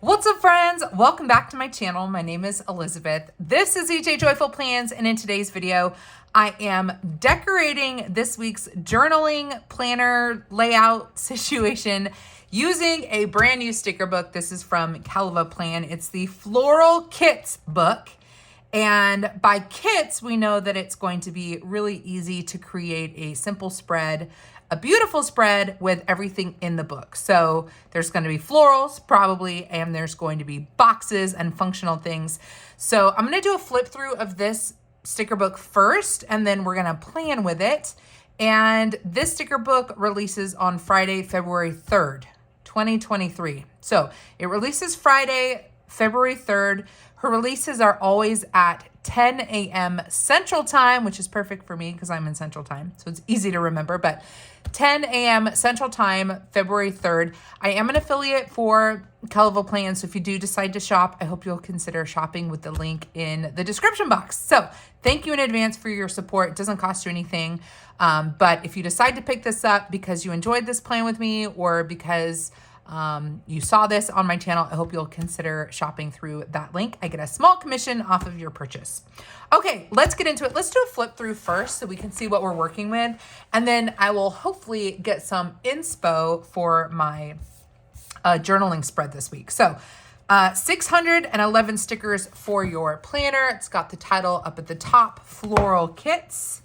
What's up, friends? Welcome back to my channel. My name is Elizabeth. This is EJ Joyful Plans, and in today's video, I am decorating this week's journaling planner layout situation using a brand new sticker book. This is from Calva Plan. It's the Floral Kits book. And by kits, we know that it's going to be really easy to create a simple spread, a beautiful spread with everything in the book. So there's going to be florals probably, and there's going to be boxes and functional things. So I'm going to do a flip through of this sticker book first, and then we're going to plan with it. And this sticker book releases on Friday, February 3rd, 2023. So it releases Friday, February 3rd. Her releases are always at 10 a.m. Central Time, which is perfect for me because I'm in Central Time. So it's easy to remember, but 10 a.m. Central Time, February 3rd. I am an affiliate for Calva Plan, so if you do decide to shop, I hope you'll consider shopping with the link in the description box. So thank you in advance for your support. It doesn't cost you anything. But if you decide to pick this up because you enjoyed this plan with me or because you saw this on my channel, I hope you'll consider shopping through that link. I get a small commission off of your purchase. Okay, let's get into it. Let's do a flip through first so we can see what we're working with. And then I will hopefully get some inspo for my journaling spread this week. So 611 stickers for your planner. It's got the title up at the top, Floral Kits.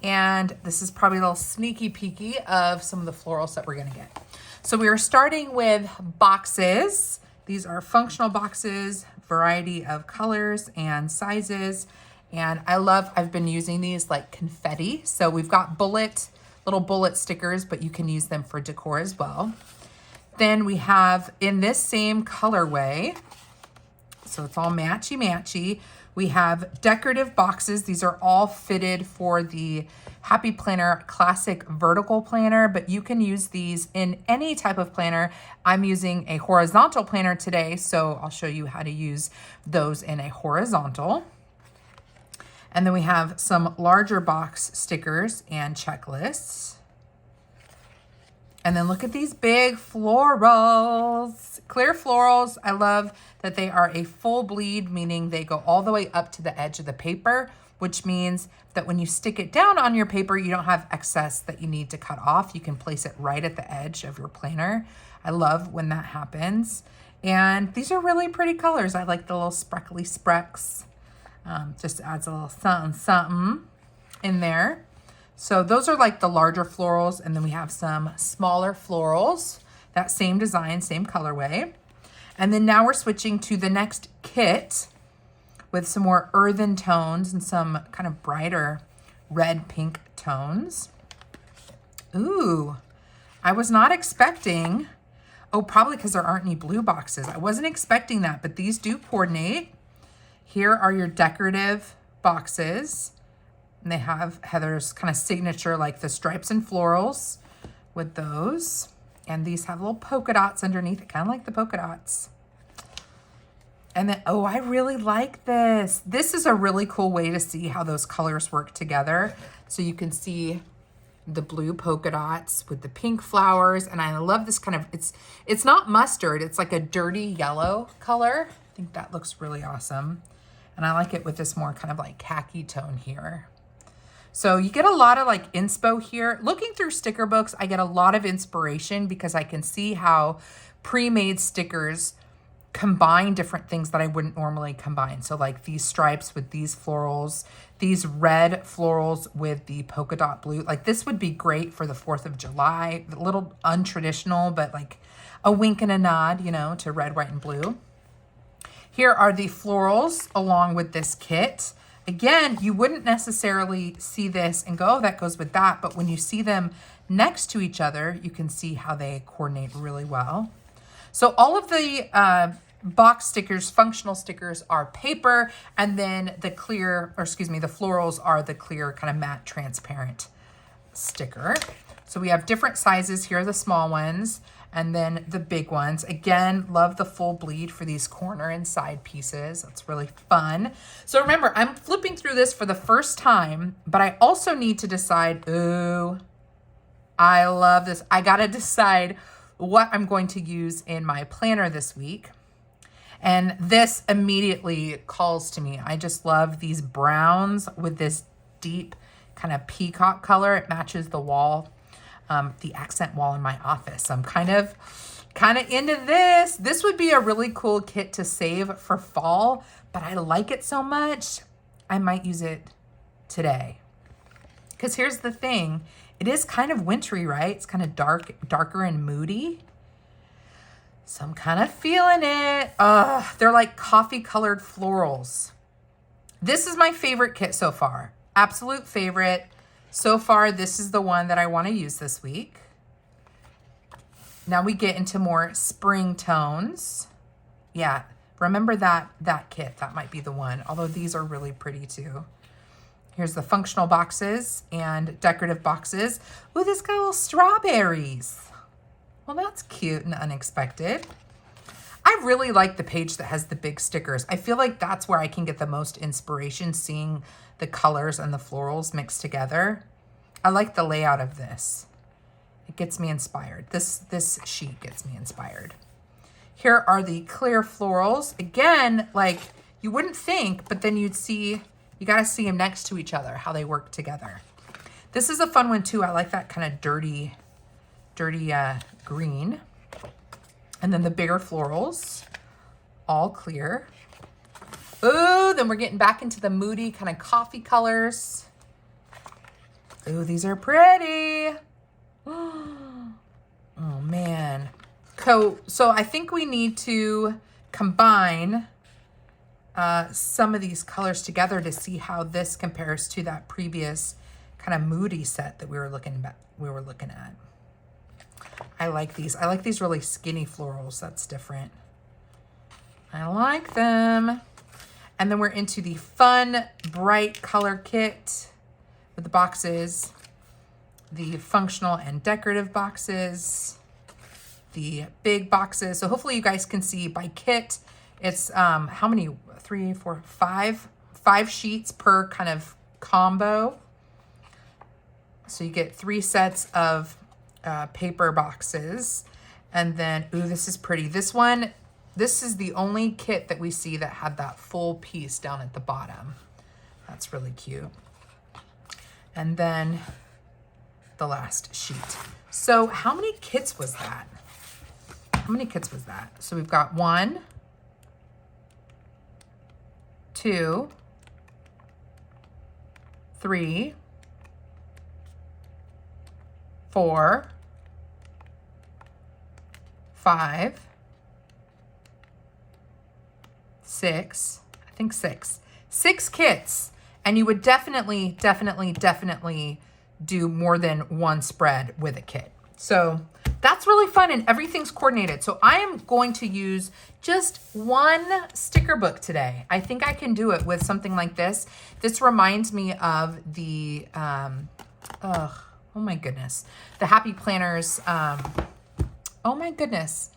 And this is probably a little sneaky peeky of some of the florals that we're gonna get. So we are starting with boxes. These are functional boxes, variety of colors and sizes. And I've been using these like confetti. So we've got little bullet stickers, but you can use them for decor as well. Then we have in this same colorway, so it's all matchy-matchy, we have decorative boxes. These are all fitted for the Happy Planner Classic Vertical Planner, but you can use these in any type of planner. I'm using a horizontal planner today, so I'll show you how to use those in a horizontal. And then we have some larger box stickers and checklists. And then look at these big florals, clear florals. I love that they are a full bleed, meaning they go all the way up to the edge of the paper, which means that when you stick it down on your paper, you don't have excess that you need to cut off. You can place it right at the edge of your planner. I love when that happens. And these are really pretty colors. I like the little spreckly sprecks. Just adds a little something in there. So those are like the larger florals, and then we have some smaller florals, that same design, same colorway. And then now we're switching to the next kit with some more earthen tones and some kind of brighter red pink tones. Ooh, I was not expecting, probably because there aren't any blue boxes. I wasn't expecting that, but these do coordinate. Here are your decorative boxes. And they have Heather's kind of signature, like the stripes and florals with those. And these have little polka dots underneath. I kind of like the polka dots. And then, I really like this. This is a really cool way to see how those colors work together. So you can see the blue polka dots with the pink flowers. And I love this kind of, it's not mustard. It's like a dirty yellow color. I think that looks really awesome. And I like it with this more kind of like khaki tone here. So you get a lot of like inspo here. Looking through sticker books, I get a lot of inspiration because I can see how pre-made stickers combine different things that I wouldn't normally combine. So like these stripes with these florals, these red florals with the polka dot blue. Like this would be great for the 4th of July. A little untraditional, but like a wink and a nod, you know, to red, white, and blue. Here are the florals along with this kit. Again, you wouldn't necessarily see this and go, oh, that goes with that. But when you see them next to each other, you can see how they coordinate really well. So all of the box stickers, functional stickers, are paper. And then the florals are the clear kind of matte transparent sticker. So we have different sizes. Here are the small ones. And then the big ones. Again, love the full bleed for these corner and side pieces. That's really fun. So remember, I'm flipping through this for the first time, but I also need to decide, ooh, I love this. I gotta decide what I'm going to use in my planner this week. And this immediately calls to me. I just love these browns with this deep kind of peacock color. It matches the wall, the accent wall in my office. I'm kind of into this. This would be a really cool kit to save for fall, but I like it so much, I might use it today. Because here's the thing, it is kind of wintry, right? It's kind of darker and moody. So I'm kind of feeling it. They're like coffee colored florals. This is my favorite kit so far. Absolute favorite. So far, this is the one that I want to use this week. Now we get into more spring tones. Yeah, remember that kit. That might be the one, although these are really pretty too. Here's the functional boxes and decorative boxes. Ooh, this got little strawberries. Well, that's cute and unexpected. I really like the page that has the big stickers. I feel like that's where I can get the most inspiration, seeing the colors and the florals mixed together. I like the layout of this. It gets me inspired. This sheet gets me inspired. Here are the clear florals. Again, like you wouldn't think, but then you'd see, you got to see them next to each other, how they work together. This is a fun one too. I like that kind of dirty green. And then the bigger florals, all clear. Ooh, then we're getting back into the moody kind of coffee colors. Ooh, these are pretty. Oh man. So I think we need to combine some of these colors together to see how this compares to that previous kind of moody set that we were looking at. I like these. I like these really skinny florals. That's different. I like them. And then we're into the fun, bright color kit with the boxes, the functional and decorative boxes, the big boxes. So hopefully you guys can see by kit, it's how many? 3, 4, 5 sheets per kind of combo. So you get 3 sets of paper boxes. And then, ooh, this is pretty. This is the only kit that we see that had that full piece down at the bottom. That's really cute. And then the last sheet. So how many kits was that? How many kits was that? So we've got 1, 2, 3, 4, 5, 6, I think 6 kits. And you would definitely do more than one spread with a kit. So that's really fun and everything's coordinated. So I am going to use just one sticker book today. I think I can do it with something like this. This reminds me of the, oh my goodness, the Happy Planners. Oh my goodness.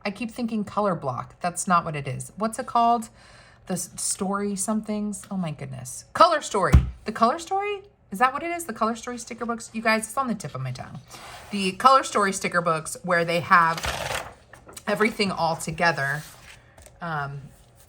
I keep thinking color block. That's not what it is. What's it called? The story somethings. Oh my goodness. Color Story. The Color Story? Is that what it is? The Color Story sticker books? You guys, it's on the tip of my tongue. The Color Story sticker books where they have everything all together.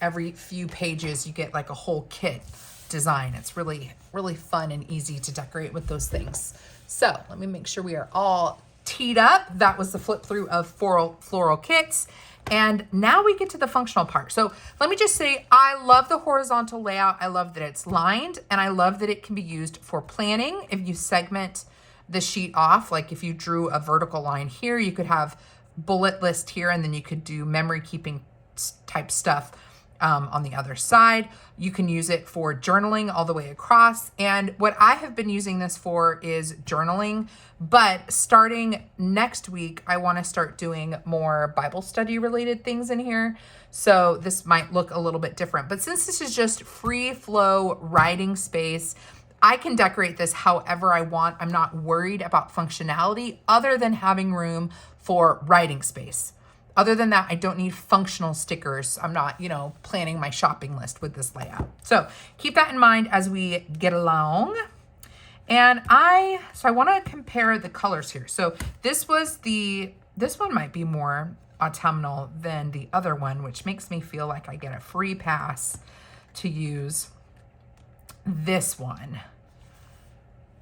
Every few pages, you get like a whole kit design. It's really, really fun and easy to decorate with those things. So let me make sure we are all teed up. That was the flip through of floral kits. And now we get to the functional part. So let me just say, I love the horizontal layout. I love that it's lined, and I love that it can be used for planning. If you segment the sheet off, like if you drew a vertical line here, you could have bullet list here, and then you could do memory keeping type stuff on the other side. You can use it for journaling all the way across. And what I have been using this for is journaling, but starting next week, I want to start doing more Bible study related things in here. So this might look a little bit different, but since this is just free flow writing space, I can decorate this however I want. I'm not worried about functionality other than having room for writing space. Other than that, I don't need functional stickers. I'm not, planning my shopping list with this layout. So keep that in mind as we get along. And I want to compare the colors here. So this one might be more autumnal than the other one, which makes me feel like I get a free pass to use this one.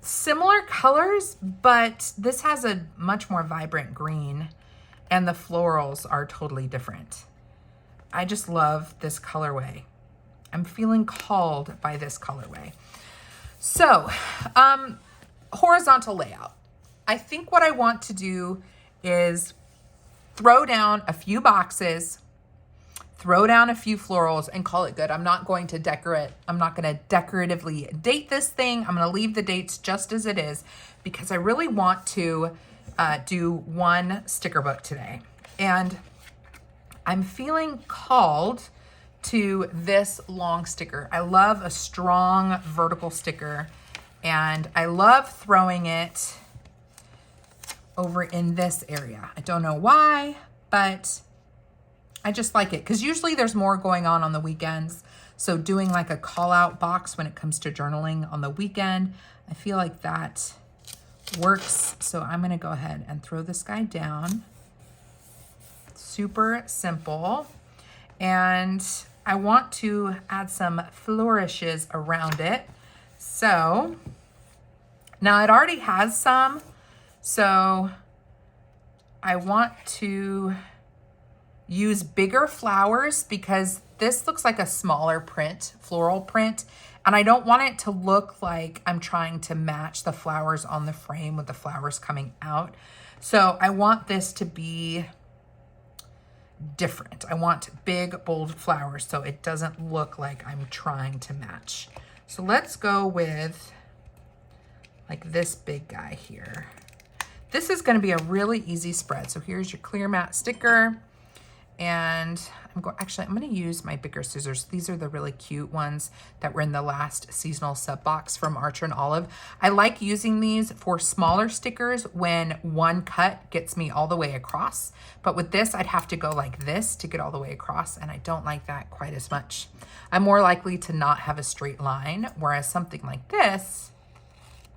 Similar colors, but this has a much more vibrant green and the florals are totally different. I just love this colorway. I'm feeling called by this colorway. So, horizontal layout. I think what I want to do is throw down a few boxes, throw down a few florals, and call it good. I'm not going to decorate. I'm not going to decoratively date this thing. I'm going to leave the dates just as it is because I really want to do one sticker book today. And I'm feeling called to this long sticker. I love a strong vertical sticker, and I love throwing it over in this area. I don't know why, but I just like it because usually there's more going on the weekends. So doing like a call out box when it comes to journaling on the weekend, I feel like that works. So I'm gonna go ahead and throw this guy down. Super simple. And I want to add some flourishes around it. So now it already has some, so I want to use bigger flowers because this looks like a smaller print, floral print, and I don't want it to look like I'm trying to match the flowers on the frame with the flowers coming out. So I want this to be different. I want big, bold flowers so it doesn't look like I'm trying to match. So let's go with like this big guy here. This is going to be a really easy spread. So here's your clear matte sticker. And I'm going to use my bigger scissors. These are the really cute ones that were in the last seasonal sub box from Archer and Olive. I like using these for smaller stickers when one cut gets me all the way across. But with this, I'd have to go like this to get all the way across, and I don't like that quite as much. I'm more likely to not have a straight line, whereas something like this,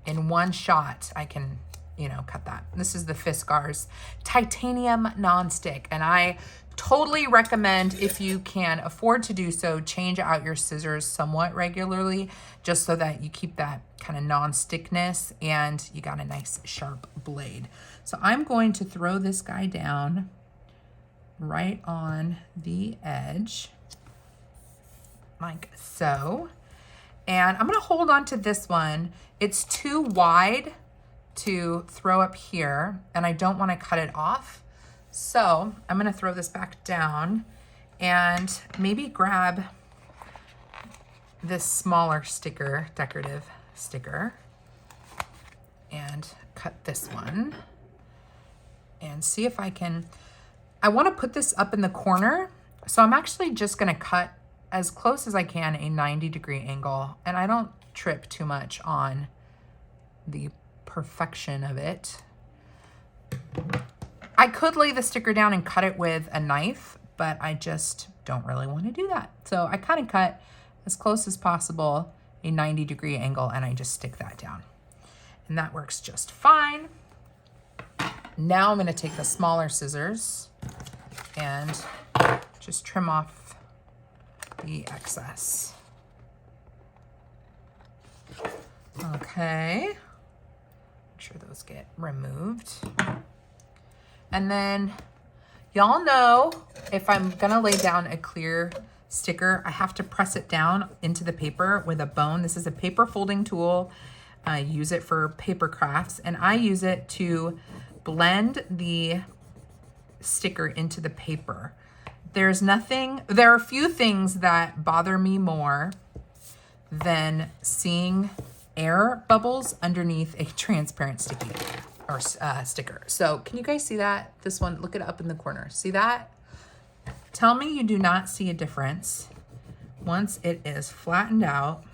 in one shot, I can, you know, cut that. This is the Fiskars Titanium Non-Stick, and I totally recommend, if you can afford to do so, change out your scissors somewhat regularly, just so that you keep that kind of non-stickness and you got a nice sharp blade. So I'm going to throw this guy down right on the edge, like so. And I'm gonna hold on to this one. It's too wide to throw up here, and I don't wanna cut it off. So I'm gonna throw this back down and maybe grab this smaller sticker, decorative sticker, and cut this one and see if I can, I wanna put this up in the corner. So I'm actually just gonna cut as close as I can a 90-degree angle, and I don't trip too much on the perfection of it. I could lay the sticker down and cut it with a knife, but I just don't really want to do that. So I kind of cut as close as possible, a 90-degree angle, and I just stick that down. And that works just fine. Now I'm going to take the smaller scissors and just trim off the excess. Okay. Make sure those get removed. And then y'all know if I'm gonna lay down a clear sticker, I have to press it down into the paper with a bone. This is a paper folding tool. I use it for paper crafts, and I use it to blend the sticker into the paper. There are a few things that bother me more than seeing air bubbles underneath a transparent sticky or sticker. So can you guys see that? This one, look it up in the corner. See that? Tell me you do not see a difference once it is flattened out.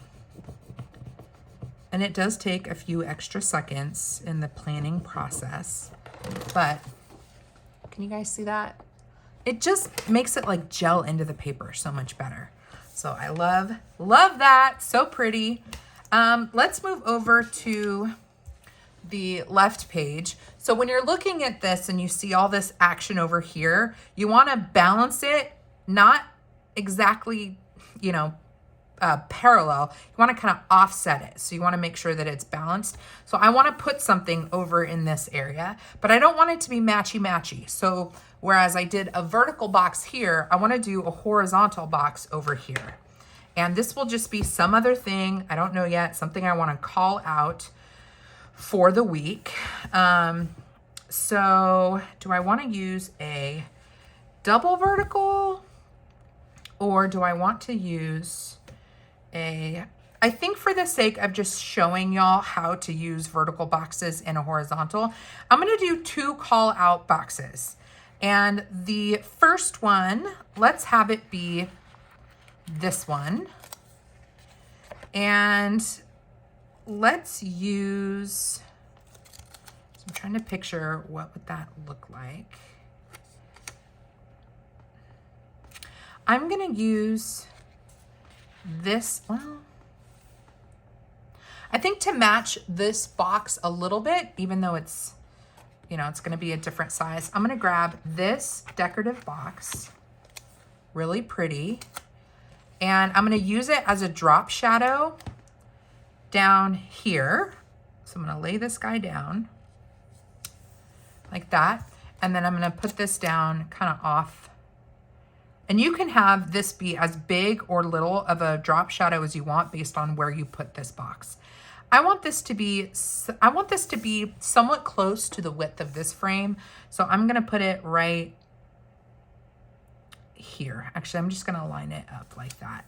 And it does take a few extra seconds in the planning process, but can you guys see that? It just makes it like gel into the paper so much better. So I love that. So pretty. Let's move over to the left page. So when you're looking at this and you see all this action over here, you want to balance it, not exactly, you know, parallel. You want to kind of offset it. So you want to make sure that it's balanced. So I want to put something over in this area, but I don't want it to be matchy-matchy. So whereas I did a vertical box here, I want to do a horizontal box over here. And this will just be some other thing, I don't know yet, something I want to call out for the week. So do I want to use a double vertical, or do I want to use I think for the sake of just showing y'all how to use vertical boxes in a horizontal, I'm going to do 2 call out boxes. And the first one, let's have it be this one. And let's use, so I'm trying to picture what would that look like. I'm going to use this, well, I think to match this box a little bit, even though it's, you know, it's going to be a different size, I'm going to grab this decorative box, really pretty, and I'm going to use it as a drop shadow down here. So I'm going to lay this guy down like that, and then I'm going to put this down kind of off. And you can have this be as big or little of a drop shadow as you want based on where you put this box. I want this to be somewhat close to the width of this frame. So I'm going to put it right here. Actually, I'm just going to line it up like that.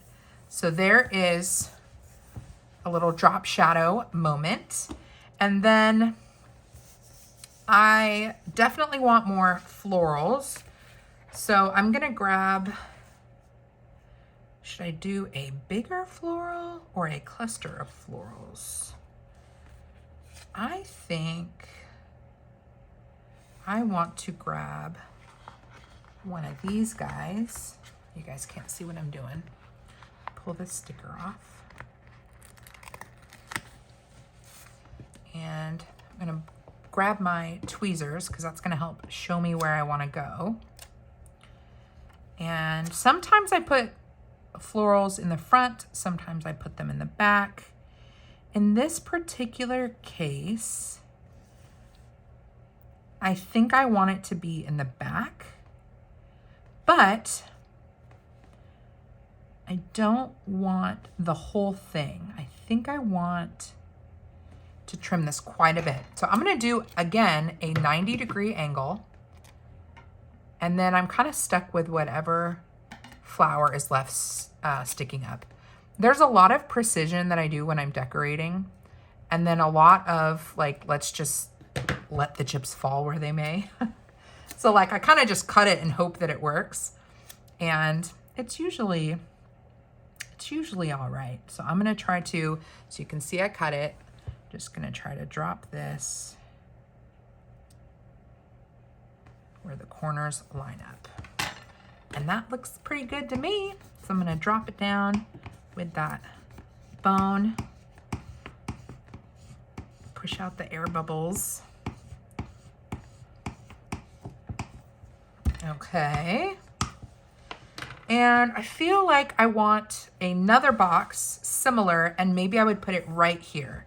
So there is a little drop shadow moment. And then I definitely want more florals. So I'm going to grab, should I do a bigger floral or a cluster of florals? I think I want to grab one of these guys. You guys can't see what I'm doing. Pull this sticker off. And I'm going to grab my tweezers because that's going to help show me where I want to go. And sometimes I put florals in the front, sometimes I put them in the back. In this particular case, I think I want it to be in the back, but I don't want the whole thing. I think I want to trim this quite a bit. So I'm going to do, again, a 90-degree angle. And then I'm kind of stuck with whatever flower is left sticking up. There's a lot of precision that I do when I'm decorating. And then a lot of like, let's just let the chips fall where they may. So like I kind of just cut it and hope that it works. And it's usually all right. So I'm going to try to, so you can see I cut it. Just going to try to drop this where the corners line up. And that looks pretty good to me. So I'm gonna drop it down with that bone. Push out the air bubbles. Okay. And I feel like I want another box similar, and maybe I would put it right here.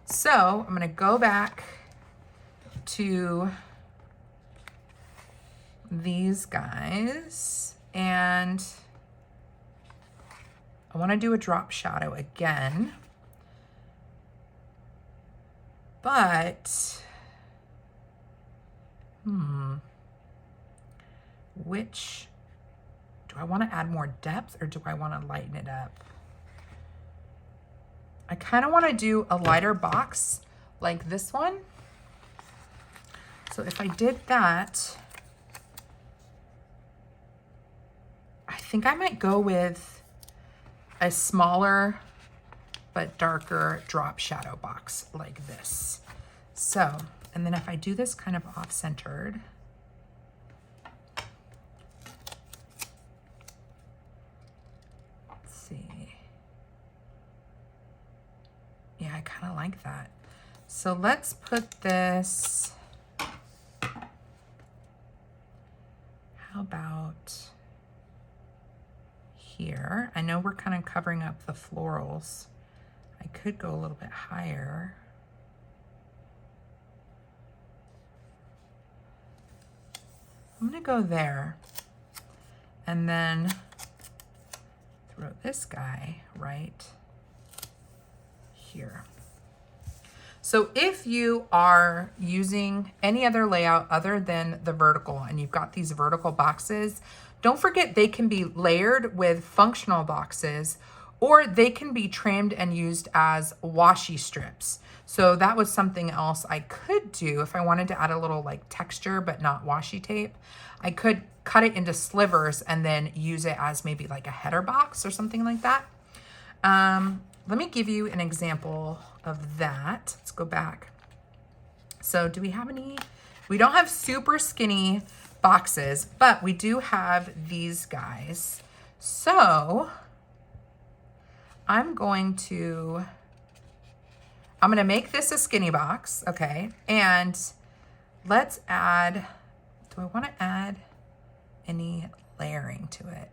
So I'm gonna go back to these guys, and I want to do a drop shadow again, but which, do I want to add more depth or do I want to lighten it up? I kind of want to do a lighter box like this one. So if I did that, I think I might go with a smaller but darker drop shadow box like this. So, and then if I do this kind of off-centered, let's see. Yeah, I kind of like that. So let's put this, how about here? I know we're kind of covering up the florals. I could go a little bit higher. I'm gonna go there and then throw this guy right here. So if you are using any other layout other than the vertical and you've got these vertical boxes, don't forget they can be layered with functional boxes, or they can be trimmed and used as washi strips. So that was something else I could do if I wanted to add a little like texture but not washi tape. I could cut it into slivers and then use it as maybe like a header box or something like that. Let me give you an example of that. Let's go back. So do we have any? We don't have super skinny boxes, but we do have these guys. So I'm gonna make this a skinny box, okay? And let's add, do I wanna add any layering to it?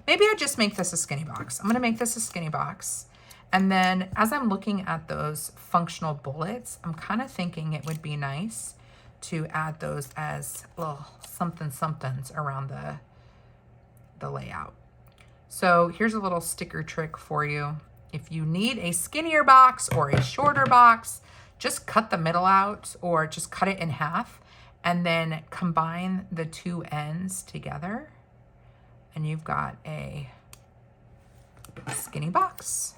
Maybe I just make this a skinny box. I'm gonna make this a skinny box. And then as I'm looking at those functional bullets, I'm kind of thinking it would be nice to add those as little somethings around the layout. So here's a little sticker trick for you. If you need a skinnier box or a shorter box, just cut the middle out or just cut it in half and then combine the two ends together and you've got a skinny box.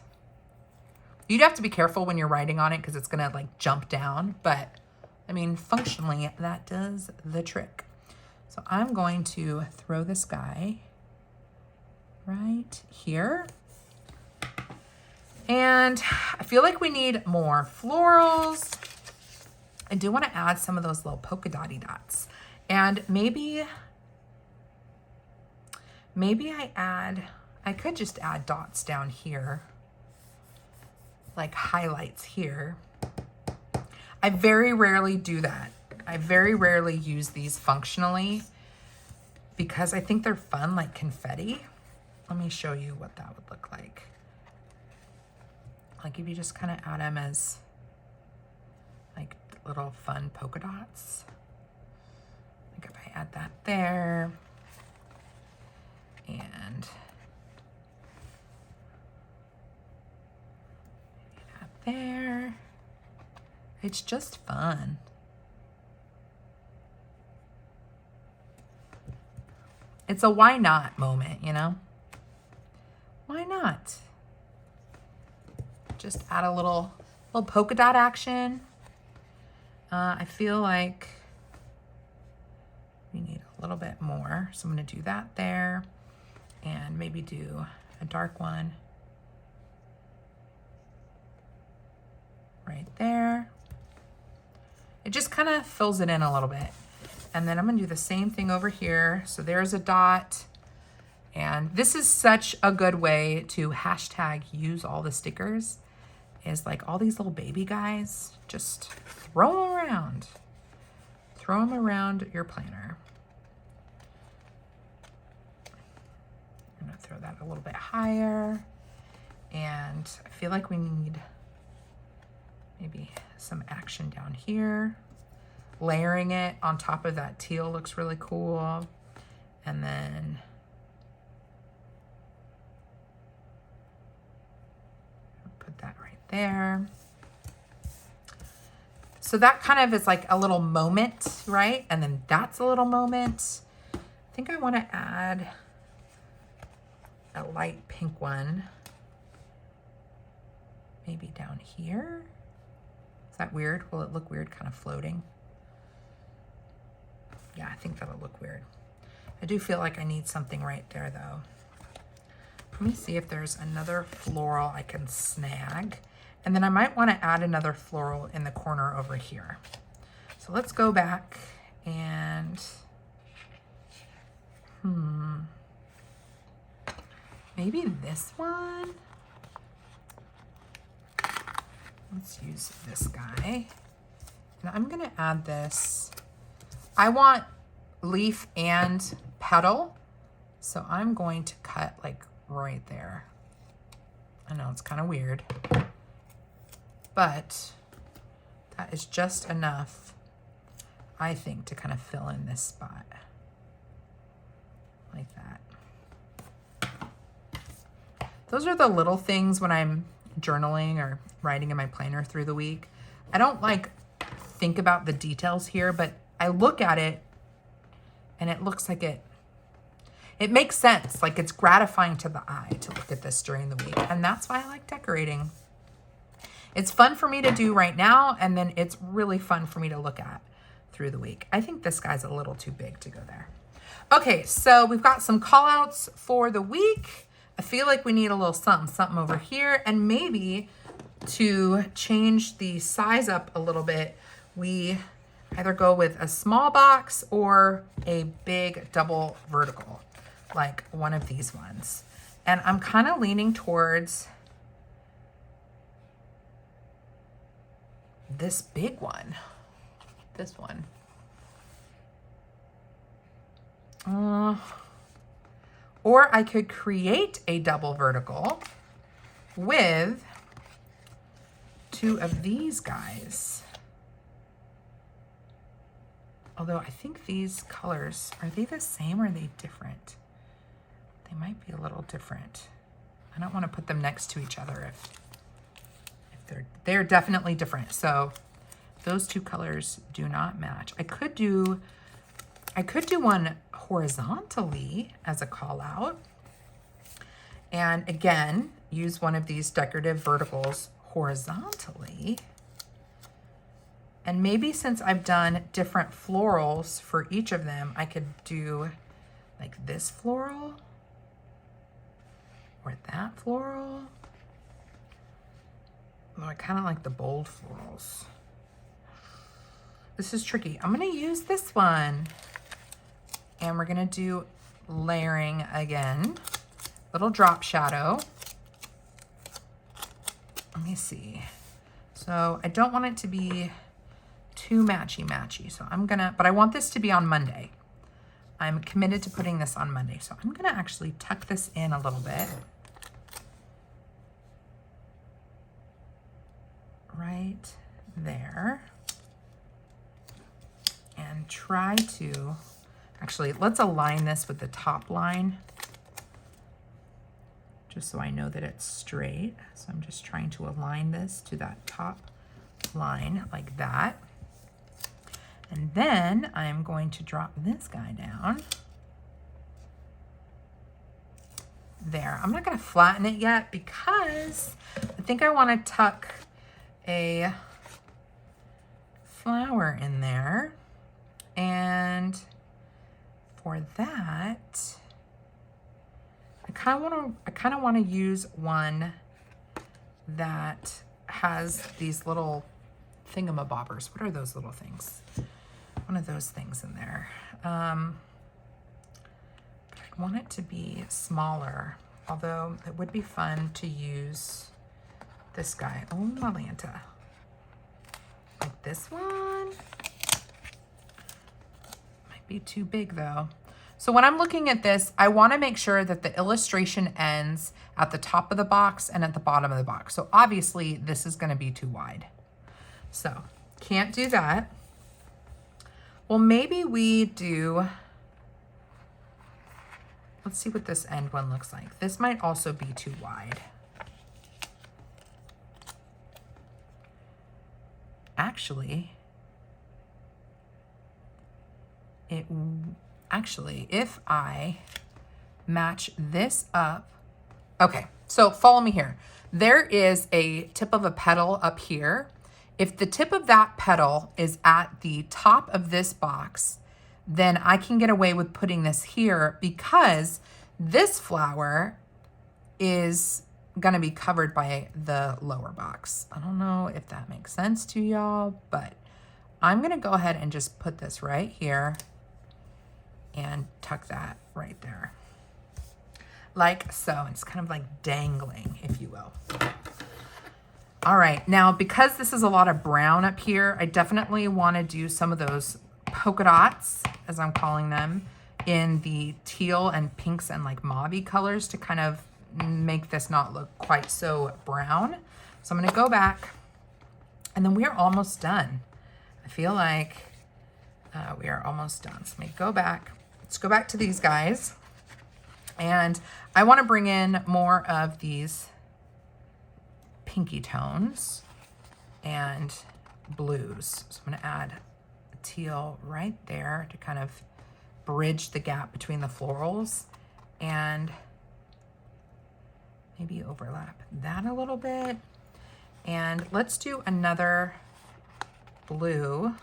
You'd have to be careful when you're writing on it because it's gonna like jump down, but I mean, functionally that does the trick. So I'm going to throw this guy right here. And I feel like we need more florals. I do want to add some of those little polka dotty dots. And maybe I could just add dots down here, like highlights here. I very rarely do that. I very rarely use these functionally because I think they're fun, like confetti. Let me show you what that would look like. Like if you just kind of add them as like little fun polka dots. Like if I add that there and maybe that there. It's just fun. It's a why not moment, you know? Why not? Just add a little polka dot action. I feel like we need a little bit more. So I'm gonna do that there and maybe do a dark one right there. It just kind of fills it in a little bit. And then I'm gonna do the same thing over here. So there's a dot. And this is such a good way to hashtag use all the stickers, is like all these little baby guys, just throw them around. Throw them around your planner. I'm gonna throw that a little bit higher. And I feel like we need maybe some action down here. Layering it on top of that teal looks really cool. And then put that right there. So that kind of is like a little moment, right? And then that's a little moment. I think I want to add a light pink one, maybe down here. Is that weird? Will it look weird kind of floating? Yeah, I think that'll look weird. I do feel like I need something right there though. Let me see if there's another floral I can snag. And then I might want to add another floral in the corner over here. So let's go back and, maybe this one? Let's use this guy. And I'm gonna add this. I want leaf and petal. So I'm going to cut like right there. I know it's kind of weird, but that is just enough, I think, to kind of fill in this spot like that. Those are the little things when I'm journaling or writing in my planner through the week. I don't like think about the details here, but I look at it and it looks like it makes sense. Like it's gratifying to the eye to look at this during the week. And that's why I like decorating. It's fun for me to do right now. And then it's really fun for me to look at through the week. I think this guy's a little too big to go there. Okay, so we've got some call outs for the week. I feel like we need a little something over here. And maybe to change the size up a little bit, we either go with a small box or a big double vertical, like one of these ones. And I'm kind of leaning towards this big one, this one. Or I could create a double vertical with two of these guys. Although I think these colors, are they the same or are they different? They might be a little different. I don't want to put them next to each other if they're definitely different. So those two colors do not match. I could do one horizontally as a call out. And again, use one of these decorative verticals horizontally. And maybe since I've done different florals for each of them, I could do like this floral or that floral. Oh, I kind of like the bold florals. This is tricky. I'm going to use this one. And we're going to do layering again. Little drop shadow. Let me see. So I don't want it to be too matchy. So I'm gonna, but I want this to be on Monday. I'm committed to putting this on Monday. So I'm gonna actually tuck this in a little bit. Right there. And try to, actually, let's align this with the top line. Just so I know that it's straight. So I'm just trying to align this to that top line like that. And then I'm going to drop this guy down. There. I'm not going to flatten it yet because I think I want to tuck a flower in there. And for that, I kind of want to use one that has these little thingamabobbers. What are those little things? One of those things in there. But I want it to be smaller, although it would be fun to use this guy. Oh, Malanta. Like this one. Might be too big though. So when I'm looking at this, I want to make sure that the illustration ends at the top of the box and at the bottom of the box. So obviously this is going to be too wide. So can't do that. Well, maybe we do, let's see what this end one looks like. This might also be too wide. Actually, if I match this up, okay, so follow me here. There is a tip of a petal up here. If the tip of that petal is at the top of this box, then I can get away with putting this here because this flower is gonna be covered by the lower box. I don't know if that makes sense to y'all, but I'm gonna go ahead and just put this right here and tuck that right there. Like so, it's kind of like dangling, if you will. All right, now because this is a lot of brown up here, I definitely want to do some of those polka dots, as I'm calling them, in the teal and pinks and like mauve colors to kind of make this not look quite so brown. So I'm going to go back, and then we are almost done. I feel like we are almost done. So let me go back. Let's go back to these guys. And I want to bring in more of these pinky tones and blues. So I'm going to add a teal right there to kind of bridge the gap between the florals, and maybe overlap that a little bit. And let's do another blue,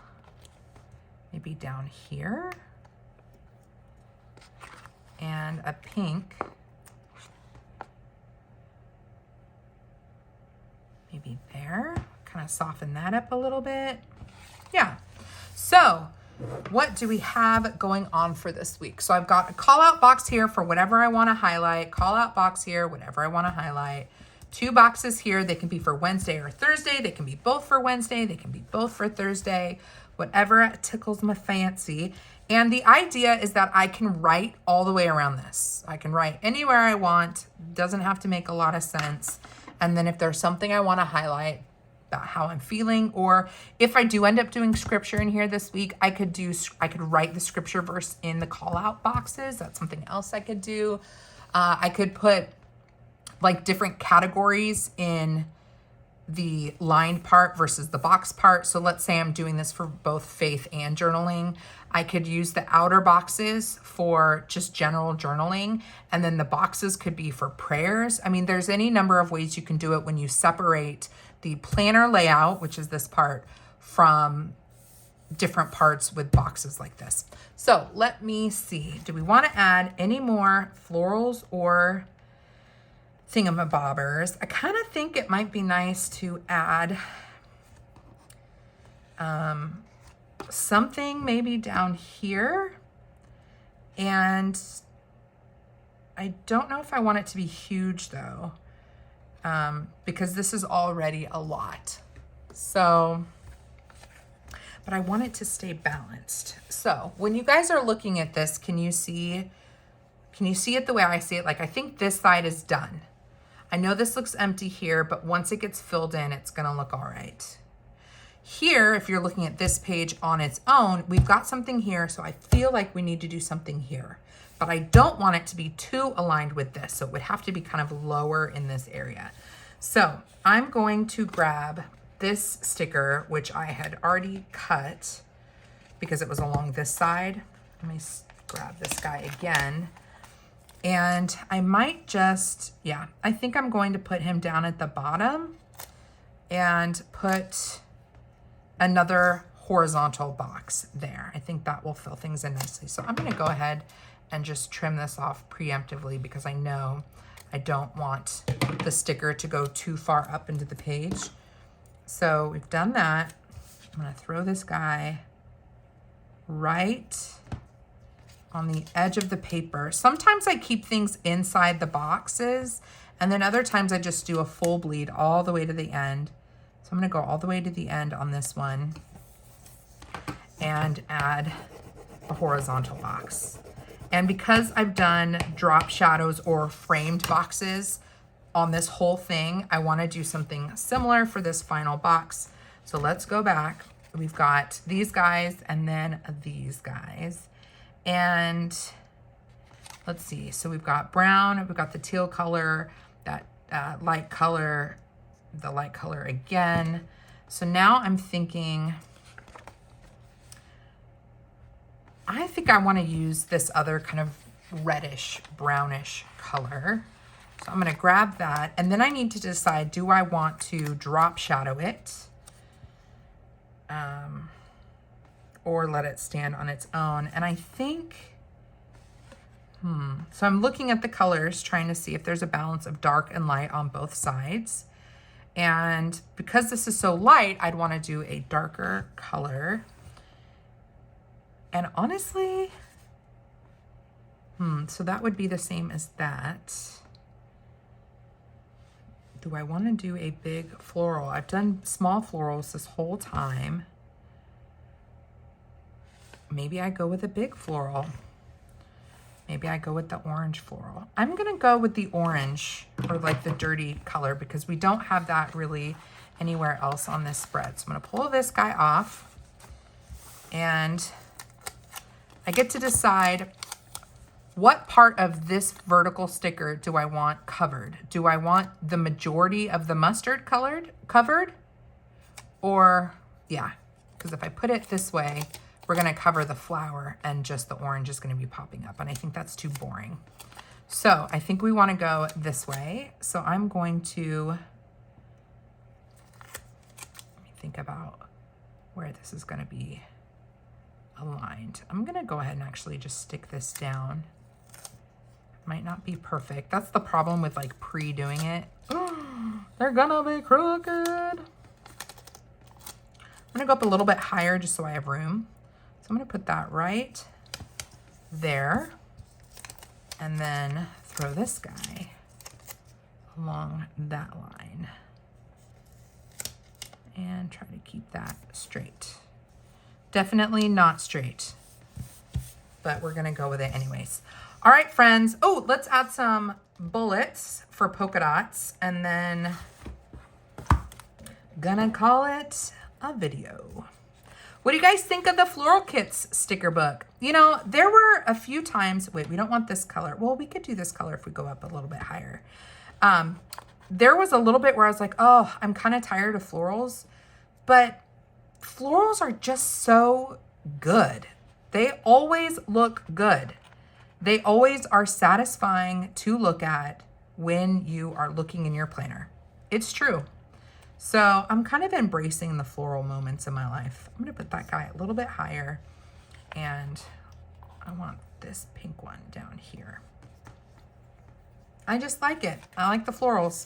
maybe down here, and a pink, maybe there. Kind of soften that up a little bit. Yeah. So what do we have going on for this week? So I've got a call out box here for whatever I want to highlight, call out box here, whatever I want to highlight. 2 boxes here. They can be for Wednesday or Thursday. They can be both for Wednesday. They can be both for Thursday, whatever tickles my fancy. And the idea is that I can write all the way around this. I can write anywhere I want. Doesn't have to make a lot of sense. And then if there's something I want to highlight about how I'm feeling, or if I do end up doing scripture in here this week, I could write the scripture verse in the call out boxes. That's something else I could do. I could put like different categories in the lined part versus the box part. So let's say I'm doing this for both faith and journaling. I could use the outer boxes for just general journaling, and then the boxes could be for prayers. I mean, there's any number of ways you can do it when you separate the planner layout, which is this part, from different parts with boxes like this. So let me see. Do we want to add any more florals or thingamabobbers? I kind of think it might be nice to add something maybe down here. And I don't know if I want it to be huge though, because this is already a lot. So, but I want it to stay balanced. So when you guys are looking at this, can you see it the way I see it? Like, I think this side is done. I know this looks empty here, but once it gets filled in, it's gonna look all right. Here, if you're looking at this page on its own, we've got something here, so I feel like we need to do something here. But I don't want it to be too aligned with this, so it would have to be kind of lower in this area. So I'm going to grab this sticker, which I had already cut because it was along this side. Let me grab this guy again. And I might just, yeah, I think I'm going to put him down at the bottom and put another horizontal box there. I think that will fill things in nicely. So I'm going to go ahead and just trim this off preemptively because I know I don't want the sticker to go too far up into the page. So we've done that. I'm going to throw this guy right on the edge of the paper. Sometimes I keep things inside the boxes, and then other times I just do a full bleed all the way to the end. So I'm gonna go all the way to the end on this one and add a horizontal box. And because I've done drop shadows or framed boxes on this whole thing, I wanna do something similar for this final box. So let's go back. We've got these guys and then these guys. And let's see, so we've got brown, we've got the teal color, that light color, the light color again. So now I'm thinking, I think I want to use this other kind of reddish, brownish color. So I'm going to grab that, and then I need to decide, do I want to drop shadow it? Or let it stand on its own. And I think, so I'm looking at the colors, trying to see if there's a balance of dark and light on both sides. And because this is so light, I'd want to do a darker color. And honestly, so that would be the same as that. Do I want to do a big floral? I've done small florals this whole time. Maybe I go with a big floral. Maybe I go with the orange floral. I'm gonna go with the orange, or like the dirty color, because we don't have that really anywhere else on this spread. So I'm gonna pull this guy off, and I get to decide what part of this vertical sticker do I want covered? Do I want the majority of the mustard covered? Or, yeah, because if I put it this way, we're gonna cover the flower and just the orange is gonna be popping up, and I think that's too boring. So I think we wanna go this way. So I'm going to, let me think about where this is gonna be aligned. I'm gonna go ahead and actually just stick this down. Might not be perfect. That's the problem with like pre-doing it. They're gonna be crooked. I'm gonna go up a little bit higher just so I have room. I'm gonna put that right there, and then throw this guy along that line and try to keep that straight. Definitely not straight, but we're gonna go with it anyways. All right, friends. Oh, let's add some bullets for polka dots, and then gonna call it a video. What do you guys think of the Floral Kits sticker book? You know, there were a few times, wait, we don't want this color. Well, we could do this color if we go up a little bit higher. There was a little bit where I was like, oh, I'm kind of tired of florals, but florals are just so good. They always look good. They always are satisfying to look at when you are looking in your planner. It's true. So I'm kind of embracing the floral moments in my life. I'm gonna put that guy a little bit higher, and I want this pink one down here. I just like it. I like the florals.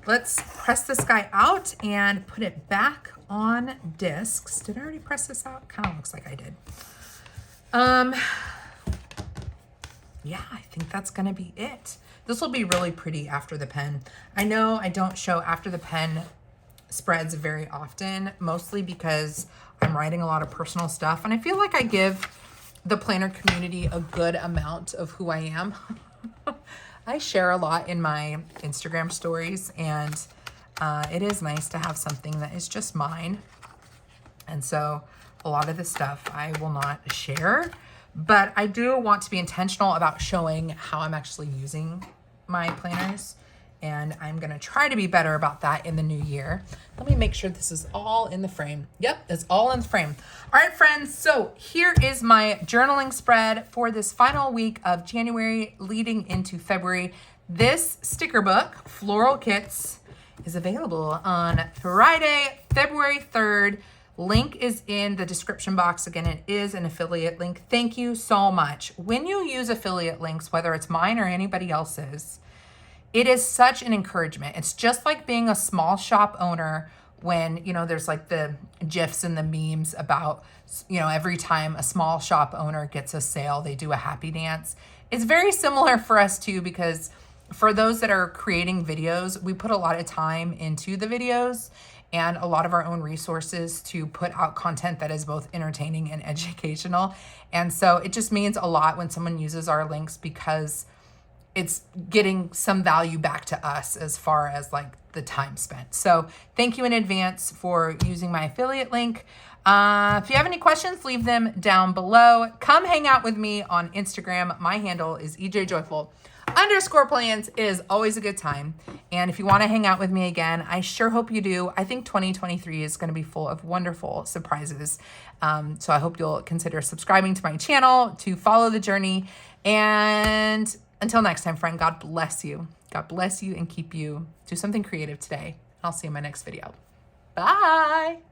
Let's press this guy out and put it back on discs. Did I already press this out? Kind of looks like I did. Yeah, I think that's gonna be it. This will be really pretty after the pen. I know I don't show after the pen spreads very often, mostly because I'm writing a lot of personal stuff, and I feel like I give the planner community a good amount of who I am. I share a lot in my Instagram stories, and it is nice to have something that is just mine. And so a lot of the stuff I will not share, but I do want to be intentional about showing how I'm actually using my planners, and I'm gonna try to be better about that in the new year. Let me make sure this is all in the frame. Yep, it's all in the frame. All right, friends, so here is my journaling spread for this final week of January leading into February. This sticker book, Floral Kits, is available on Friday, February 3rd. Link is in the description box. Again, it is an affiliate link. Thank you so much. When you use affiliate links, whether it's mine or anybody else's, it is such an encouragement. It's just like being a small shop owner when, you know, there's like the GIFs and the memes about, you know, every time a small shop owner gets a sale, they do a happy dance. It's very similar for us too, because for those that are creating videos, we put a lot of time into the videos and a lot of our own resources to put out content that is both entertaining and educational. And so it just means a lot when someone uses our links, because it's getting some value back to us as far as like the time spent. So thank you in advance for using my affiliate link. If you have any questions, leave them down below. Come hang out with me on Instagram. My handle is EJJoyful_plans. Is always a good time. And if you want to hang out with me again, I sure hope you do. I think 2023 is going to be full of wonderful surprises. So I hope you'll consider subscribing to my channel to follow the journey. And until next time, friend, God bless you. God bless you and keep you. Do something creative today. I'll see you in my next video. Bye.